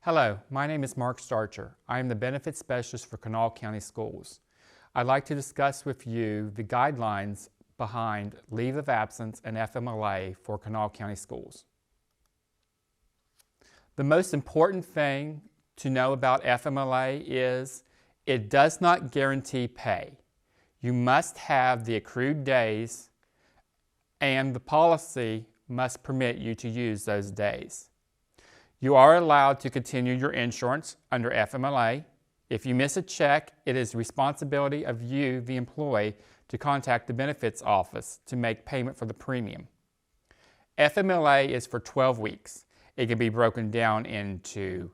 Hello, my name is Mark Starcher. I am the Benefits Specialist for Kanawha County Schools. I'd like to discuss with you the guidelines behind leave of absence and FMLA for Kanawha County Schools. The most important thing to know about FMLA is it does not guarantee pay. You must have the accrued days and the policy must permit you to use those days. You are allowed to continue your insurance under FMLA. If you miss a check, it is the responsibility of you, the employee, to contact the benefits office to make payment for the premium. FMLA is for 12 weeks. It can be broken down into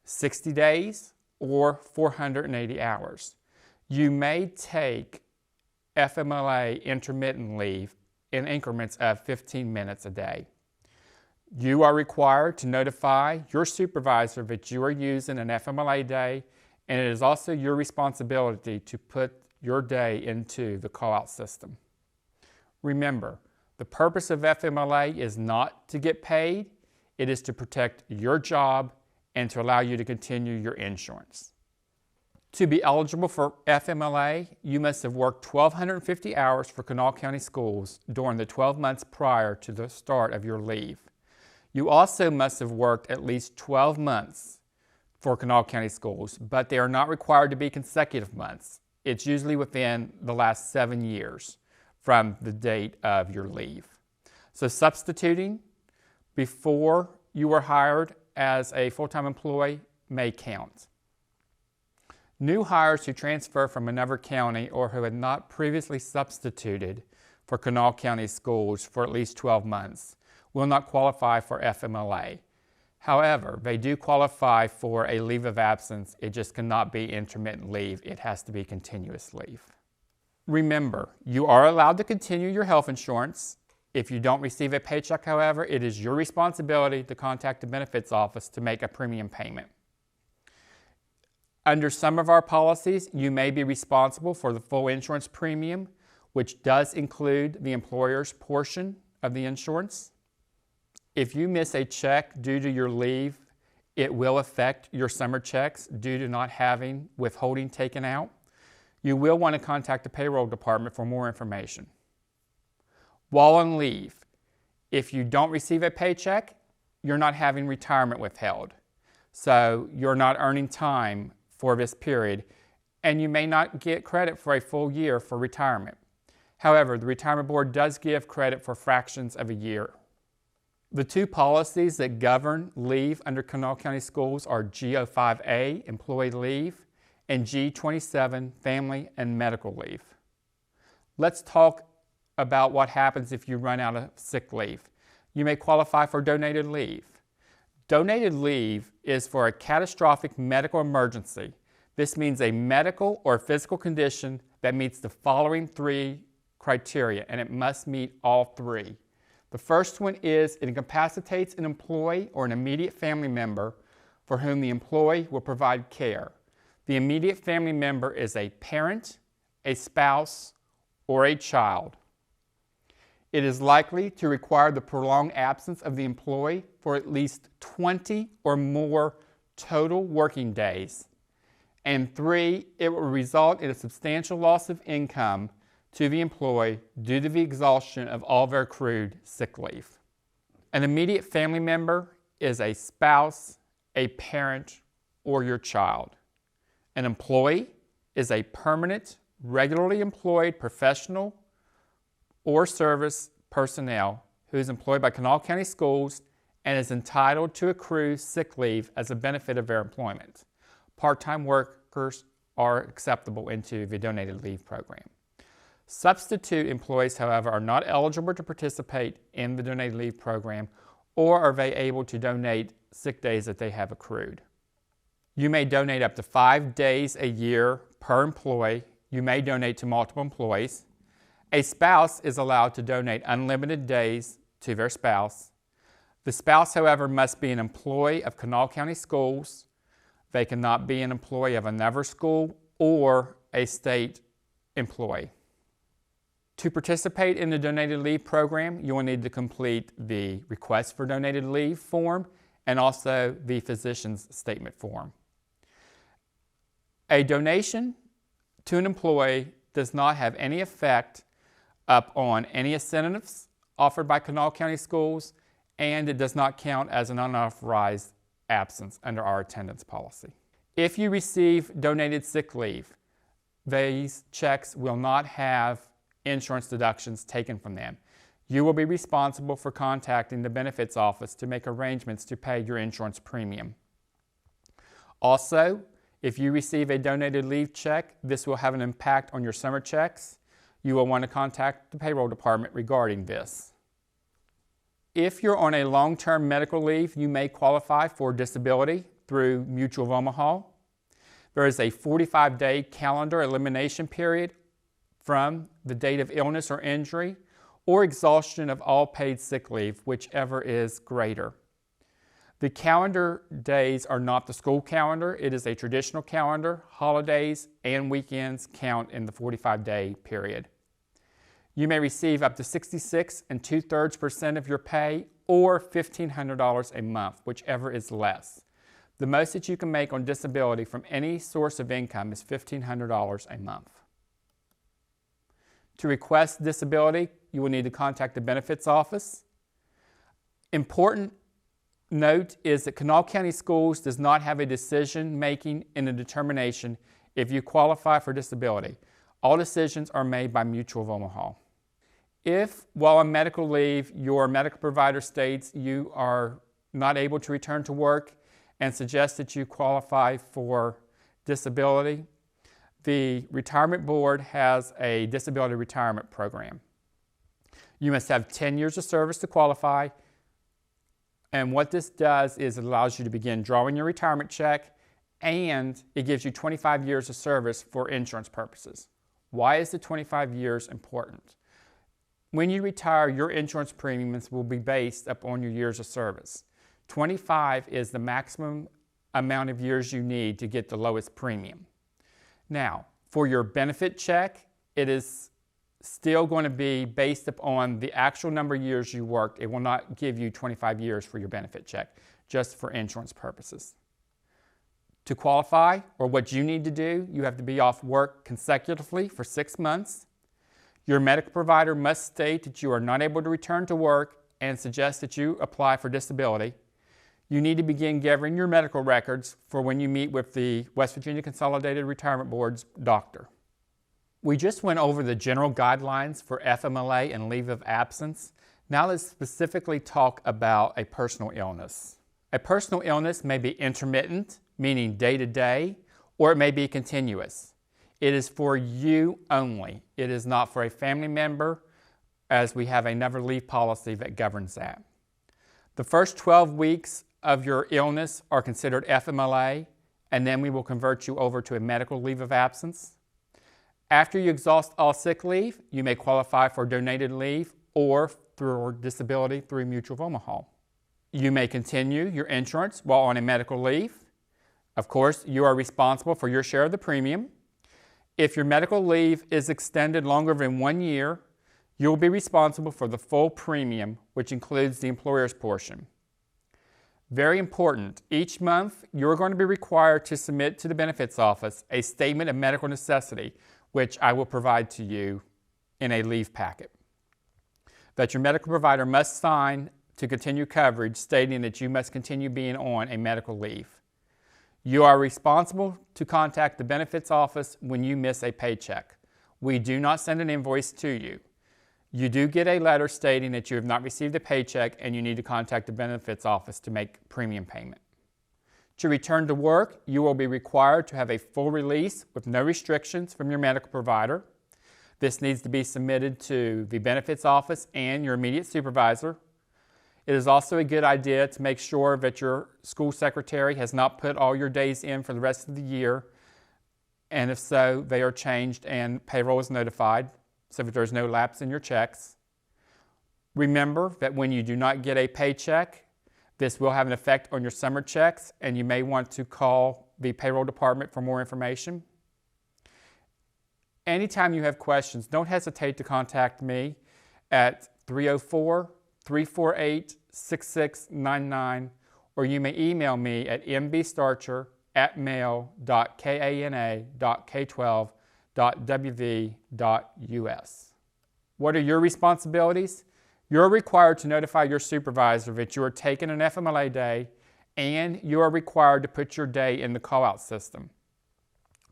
60 days or 480 hours. You may take FMLA intermittent leave in increments of 15 minutes a day. You are required to notify your supervisor that you are using an FMLA day, and it is also your responsibility to put your day into the call-out system. Remember, the purpose of FMLA is not to get paid, it is to protect your job and to allow you to continue your insurance. To be eligible for FMLA, you must have worked 1,250 hours for Kanawha County Schools during the 12 months prior to the start of your leave. You also must have worked at least 12 months for Kanawha County Schools, but they are not required to be consecutive months. It's usually within the last 7 years from the date of your leave. So substituting before you were hired as a full-time employee may count. New hires who transfer from another county or who had not previously substituted for Kanawha County Schools for at least 12 months will not qualify for FMLA. However, they do qualify for a leave of absence. It just cannot be intermittent leave. It has to be continuous leave. Remember, you are allowed to continue your health insurance. If you don't receive a paycheck, however, it is your responsibility to contact the benefits office to make a premium payment. Under some of our policies, you may be responsible for the full insurance premium, which does include the employer's portion of the insurance. If you miss a check due to your leave, it will affect your summer checks due to not having withholding taken out. You will want to contact the payroll department for more information. While on leave, if you don't receive a paycheck, you're not having retirement withheld. So you're not earning time for this period, and you may not get credit for a full year for retirement. However, the Retirement Board does give credit for fractions of a year. The two policies that govern leave under Kanawha County Schools are G05A, Employee Leave, and G27, Family and Medical Leave. Let's talk about what happens if you run out of sick leave. You may qualify for donated leave. Donated leave is for a catastrophic medical emergency. This means a medical or physical condition that meets the following 3 criteria, and it must meet all 3. The first one is it incapacitates an employee or an immediate family member for whom the employee will provide care. The immediate family member is a parent, a spouse, or a child. It is likely to require the prolonged absence of the employee for at least 20 or more total working days. And 3, it will result in a substantial loss of income to the employee due to the exhaustion of all their accrued sick leave. An immediate family member is a spouse, a parent, or your child. An employee is a permanent, regularly employed professional or service personnel who is employed by Kanawha County Schools and is entitled to accrue sick leave as a benefit of their employment. Part-time workers are acceptable into the donated leave program. Substitute employees, however, are not eligible to participate in the donated leave program, or are they able to donate sick days that they have accrued. You may donate up to 5 days a year per employee. You may donate to multiple employees. A spouse is allowed to donate unlimited days to their spouse. The spouse, however, must be an employee of Kanawha County Schools. They cannot be an employee of another school or a state employee. To participate in the donated leave program, you will need to complete the request for donated leave form and also the physician's statement form. A donation to an employee does not have any effect upon any incentives offered by Kanawha County Schools, and it does not count as an unauthorized absence under our attendance policy. If you receive donated sick leave, these checks will not have insurance deductions taken from them. You will be responsible for contacting the benefits office to make arrangements to pay your insurance premium. Also, if you receive a donated leave check, this will have an impact on your summer checks. You will want to contact the payroll department regarding this. If you're on a long-term medical leave, you may qualify for disability through Mutual of Omaha. There is a 45-day calendar elimination period from the date of illness or injury or exhaustion of all paid sick leave, whichever is greater. The calendar days are not the school calendar. It is a traditional calendar. Holidays and weekends count in the 45-day period. You may receive up to 66 2/3% of your pay or $1,500 a month, whichever is less. The most that you can make on disability from any source of income is $1,500 a month. To request disability, you will need to contact the benefits office. Important note is that Kanawha County Schools does not have a decision-making in the determination if you qualify for disability. All decisions are made by Mutual of Omaha. If, while on medical leave, your medical provider states you are not able to return to work and suggests that you qualify for disability, the retirement board has a disability retirement program. You must have 10 years of service to qualify, and what this does is it allows you to begin drawing your retirement check, and it gives you 25 years of service for insurance purposes. Why is the 25 years important? When you retire, your insurance premiums will be based upon your years of service. 25 is the maximum amount of years you need to get the lowest premium. Now, for your benefit check, it is still going to be based upon the actual number of years you worked. It will not give you 25 years for your benefit check, just for insurance purposes. To qualify, or what you need to do, you have to be off work consecutively for 6 months. Your medical provider must state that you are not able to return to work and suggest that you apply for disability. You need to begin gathering your medical records for when you meet with the West Virginia Consolidated Retirement Board's doctor. We just went over the general guidelines for FMLA and leave of absence. Now let's specifically talk about a personal illness. A personal illness may be intermittent, meaning day to day, or it may be continuous. It is for you only. It is not for a family member, as we have another leave policy that governs that. The first 12 weeks of your illness are considered FMLA, and then we will convert you over to a medical leave of absence. After you exhaust all sick leave, you may qualify for donated leave or through disability through Mutual of Omaha. You may continue your insurance while on a medical leave. Of course, you are responsible for your share of the premium. If your medical leave is extended longer than 1 year, you will be responsible for the full premium, which includes the employer's portion. Very important, each month you're going to be required to submit to the benefits office a statement of medical necessity, which I will provide to you in a leave packet, that your medical provider must sign to continue coverage, stating that you must continue being on a medical leave. You are responsible to contact the benefits office when you miss a paycheck. We do not send an invoice to you. You do get a letter stating that you have not received a paycheck and you need to contact the benefits office to make premium payment. To return to work, you will be required to have a full release with no restrictions from your medical provider. This needs to be submitted to the benefits office and your immediate supervisor. It is also a good idea to make sure that your school secretary has not put all your days in for the rest of the year, and if so, they are changed and payroll is notified so that there's no lapse in your checks. Remember that when you do not get a paycheck, this will have an effect on your summer checks, and you may want to call the payroll department for more information. Anytime you have questions, don't hesitate to contact me at 304-348-6699 or you may email me at mbstarcher@mail.kana.k12.wv.us. What are your responsibilities? You're required to notify your supervisor that you are taking an FMLA day, and you are required to put your day in the call-out system.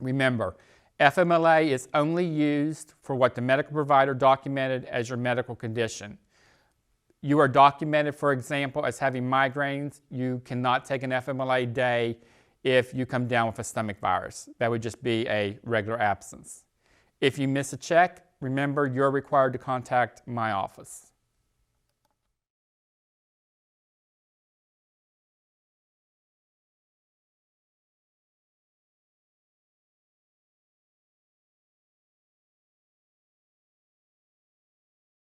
Remember, FMLA is only used for what the medical provider documented as your medical condition. You are documented, for example, as having migraines. You cannot take an FMLA day if you come down with a stomach virus. That would just be a regular absence. If you miss a check, remember you're required to contact my office.